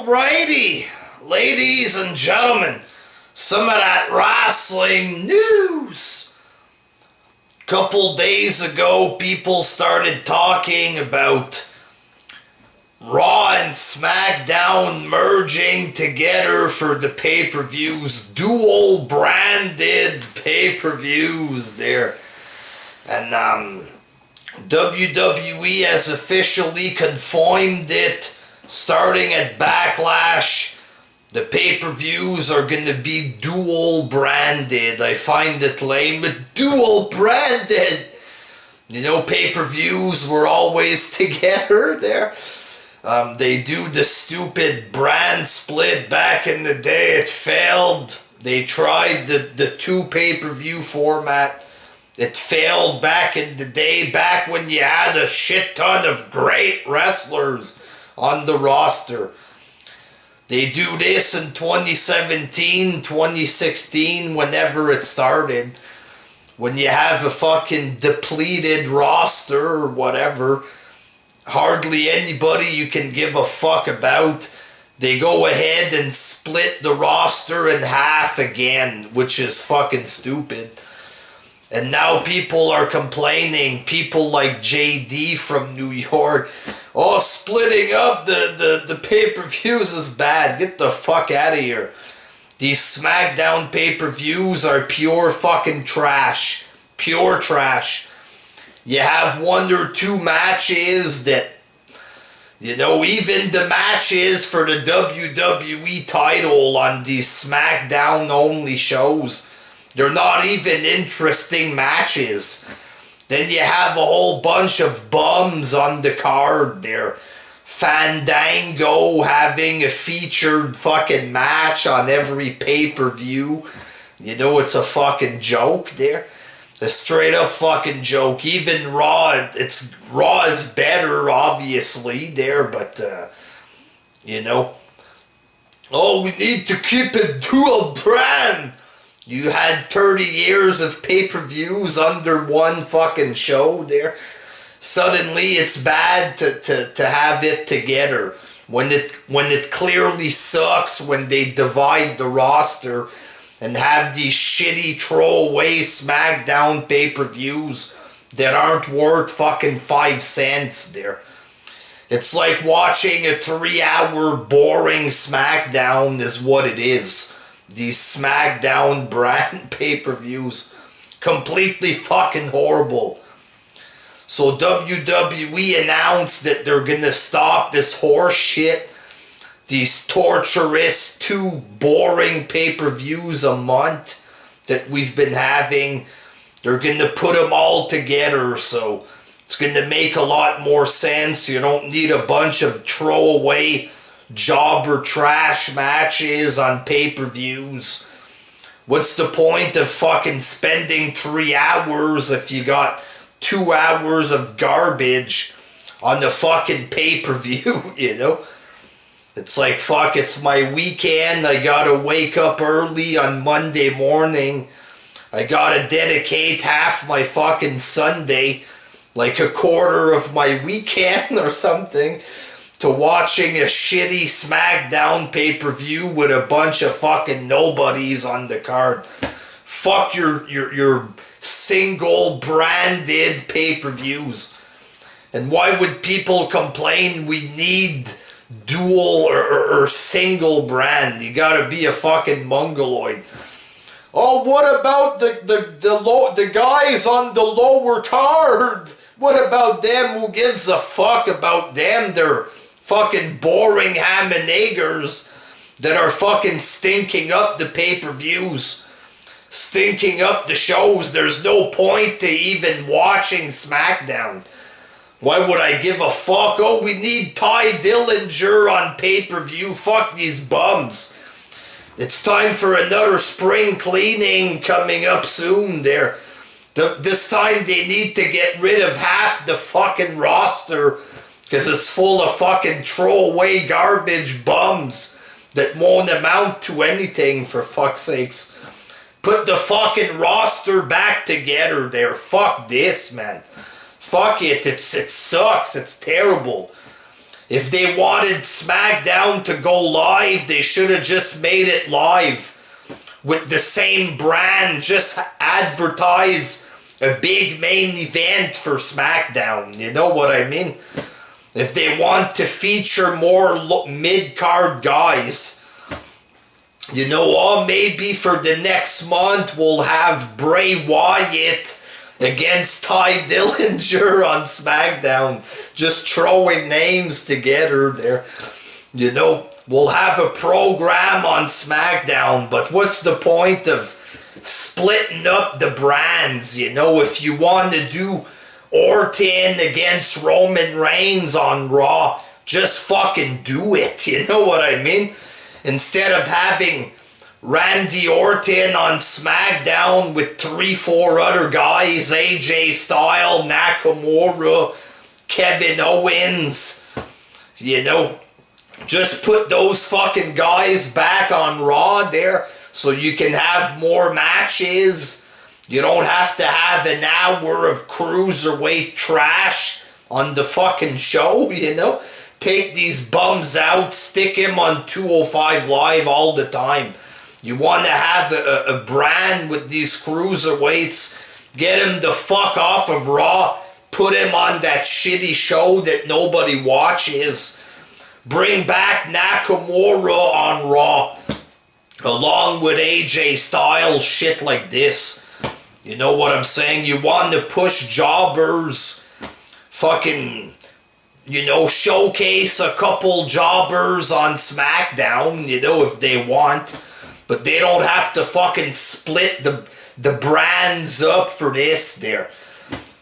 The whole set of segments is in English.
Alrighty, ladies and gentlemen, some of that wrestling news. Couple days ago, people started talking about Raw and SmackDown merging together for the pay-per-views, dual branded pay-per-views there. And WWE has officially confirmed it. Starting at Backlash, the pay-per-views are going to be dual branded. I find it lame, but dual branded. You know, pay-per-views were always together there. They do the stupid brand split back in the day. It failed. They tried the two pay-per-view format. It failed back in the day, back when you had a shit ton of great wrestlers on the roster. They do this in 2017, 2016, whenever it started. When you have a fucking depleted roster or whatever, hardly anybody you can give a fuck about, they go ahead and split the roster in half again, which is fucking stupid. And now people are complaining, people like JD from New York, oh, splitting up the pay-per-views is bad. Get the fuck out of here. These SmackDown pay-per-views are pure fucking trash. Pure trash. You have one or two matches that, you know, even the matches for the WWE title on these SmackDown only shows, they're not even interesting matches. Then you have a whole bunch of bums on the card there. Fandango having a featured fucking match on every pay-per-view. You know, it's a fucking joke there. A straight up fucking joke. Even Raw, Raw is better, obviously, there, but, you know. Oh, we need to keep it dual brand. You had 30 years of pay-per-views under one fucking show there. Suddenly it's bad to have it together. When it clearly sucks when they divide the roster and have these shitty throwaway SmackDown pay-per-views that aren't worth fucking 5 cents there. It's like watching a 3-hour boring SmackDown is what it is. These SmackDown brand pay-per-views, completely fucking horrible. So WWE announced that they're gonna stop this horse shit, these torturous 2 boring pay-per-views a month that we've been having. They're gonna put them all together, so it's gonna make a lot more sense. You don't need a bunch of throwaway jobber trash matches on pay-per-views. What's the point of fucking spending 3 hours if you got 2 hours of garbage on the fucking pay-per-view, you know? It's like, fuck, it's my weekend. I gotta wake up early on Monday morning. I gotta dedicate half my fucking Sunday, like a quarter of my weekend or something, to watching a shitty SmackDown pay-per-view with a bunch of fucking nobodies on the card. Fuck your single branded pay-per-views. And why would people complain we need dual or single brand? You gotta be a fucking mongoloid. Oh, what about the guys on the lower card? What about them? Who gives a fuck about them? They're fucking boring ham and eggers that are fucking stinking up the pay-per-views, stinking up the shows. There's no point to even watching SmackDown. Why would I give a fuck? Oh, we need Ty Dillinger on pay-per-view. Fuck these bums. It's time for another spring cleaning coming up soon there. This time they need to get rid of half the fucking roster, because it's full of fucking throwaway garbage bums that won't amount to anything, for fuck's sakes. Put the fucking roster back together there. Fuck this, man. Fuck it. It sucks. It's terrible. If they wanted SmackDown to go live, they should have just made it live with the same brand. Just advertise a big main event for SmackDown. You know what I mean? If they want to feature more mid-card guys, you know, maybe for the next month we'll have Bray Wyatt against Ty Dillinger on SmackDown. Just throwing names together there. You know, we'll have a program on SmackDown, but what's the point of splitting up the brands? You know, if you want to do Orton against Roman Reigns on Raw, just fucking do it. You know what I mean? Instead of having Randy Orton on SmackDown with 3-4 other guys, AJ Styles, Nakamura, Kevin Owens, you know, just put those fucking guys back on Raw there so you can have more matches. You don't have to have an hour of cruiserweight trash on the fucking show, you know. Take these bums out, stick him on 205 Live all the time. You want to have a brand with these cruiserweights, get him the fuck off of Raw, put him on that shitty show that nobody watches. Bring back Nakamura on Raw, along with AJ Styles, shit like this. You know what I'm saying? You want to push jobbers, fucking, you know, showcase a couple jobbers on SmackDown, you know, if they want. But they don't have to fucking split the brands up for this there.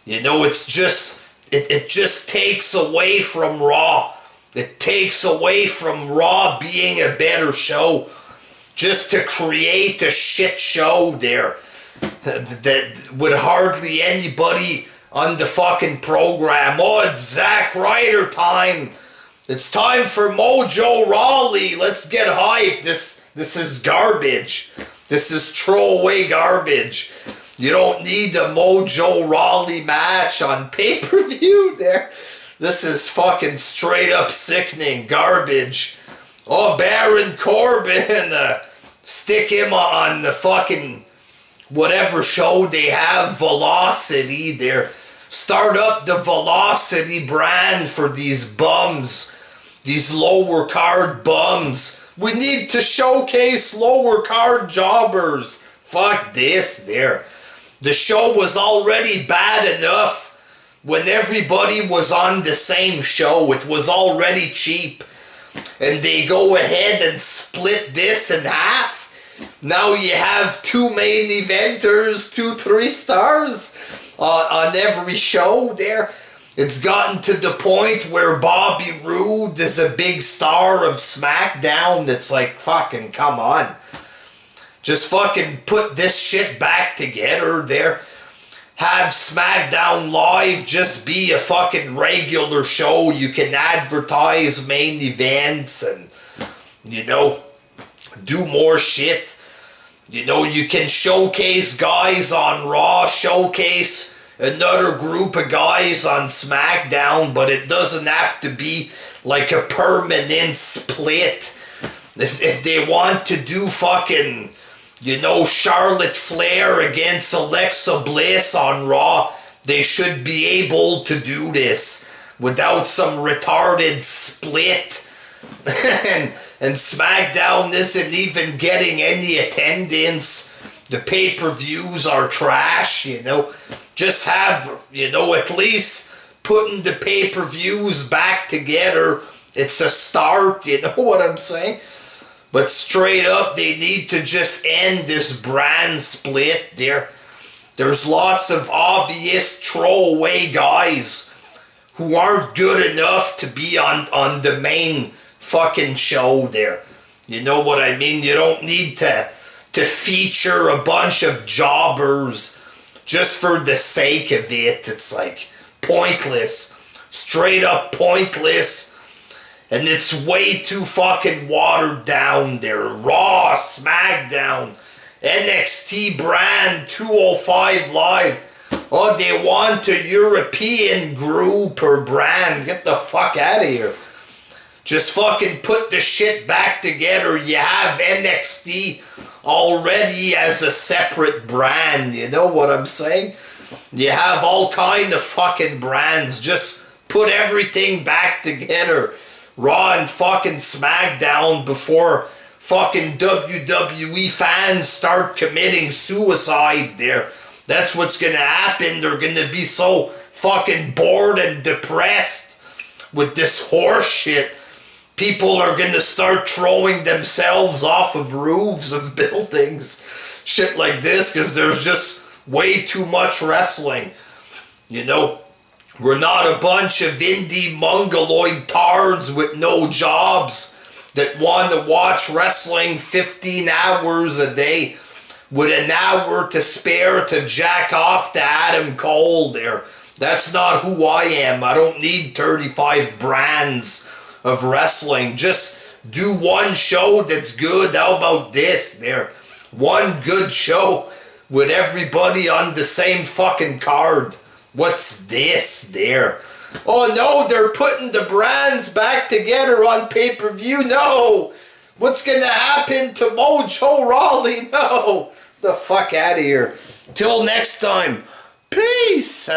You know, it's just, it just takes away from Raw. It takes away from Raw being a better show. Just to create a shit show there. That with hardly anybody on the fucking program. Oh, it's Zack Ryder time. It's time for Mojo Rawley. Let's get hyped. This is garbage. This is throwaway garbage. You don't need a Mojo Rawley match on pay-per-view there. This is fucking straight up sickening garbage. Oh, Baron Corbin. Stick him on the fucking whatever show they have, Velocity there. Start up the Velocity brand for these bums. These lower card bums. We need to showcase lower card jobbers. Fuck this there. The show was already bad enough when everybody was on the same show. It was already cheap. And they go ahead and split this in half. Now you have 2 main eventers, 2-3 stars on every show there. It's gotten to the point where Bobby Roode is a big star of SmackDown. It's like, fucking come on. Just fucking put this shit back together there. Have SmackDown Live just be a fucking regular show. You can advertise main events and, you know, do more shit. You know, you can showcase guys on Raw, showcase another group of guys on SmackDown, but it doesn't have to be like a permanent split. If they want to do fucking, you know, Charlotte Flair against Alexa Bliss on Raw, they should be able to do this without some retarded split. and SmackDown isn't even getting any attendance. The pay-per-views are trash, you know. Just have, you know, at least putting the pay-per-views back together. It's a start, you know what I'm saying? But straight up, they need to just end this brand split there. There's lots of obvious throwaway guys who aren't good enough to be on the main fucking show there. You know what I mean? You don't need to feature a bunch of jobbers just for the sake of it. It's like pointless. Straight up pointless. And it's way too fucking watered down there. Raw, SmackDown, NXT brand, 205 Live. Oh, they want a European group or brand. Get the fuck out of here. Just fucking put the shit back together. You have NXT already as a separate brand. You know what I'm saying? You have all kind of fucking brands. Just put everything back together. Raw and fucking SmackDown before fucking WWE fans start committing suicide there. That's what's gonna happen. They're gonna be so fucking bored and depressed with this horse shit. People are gonna start throwing themselves off of roofs of buildings. Shit like this, because there's just way too much wrestling. You know, we're not a bunch of indie mongoloid tards with no jobs that want to watch wrestling 15 hours a day with an hour to spare to jack off to Adam Cole there. That's not who I am. I don't need 35 brands of wrestling. Just do one show that's good. How about this there? One good show with everybody on the same fucking card. What's this there? Oh no, they're putting the brands back together on pay-per-view. No! What's gonna happen to Mojo Rawley? No! The fuck out of here. Till next time. Peace!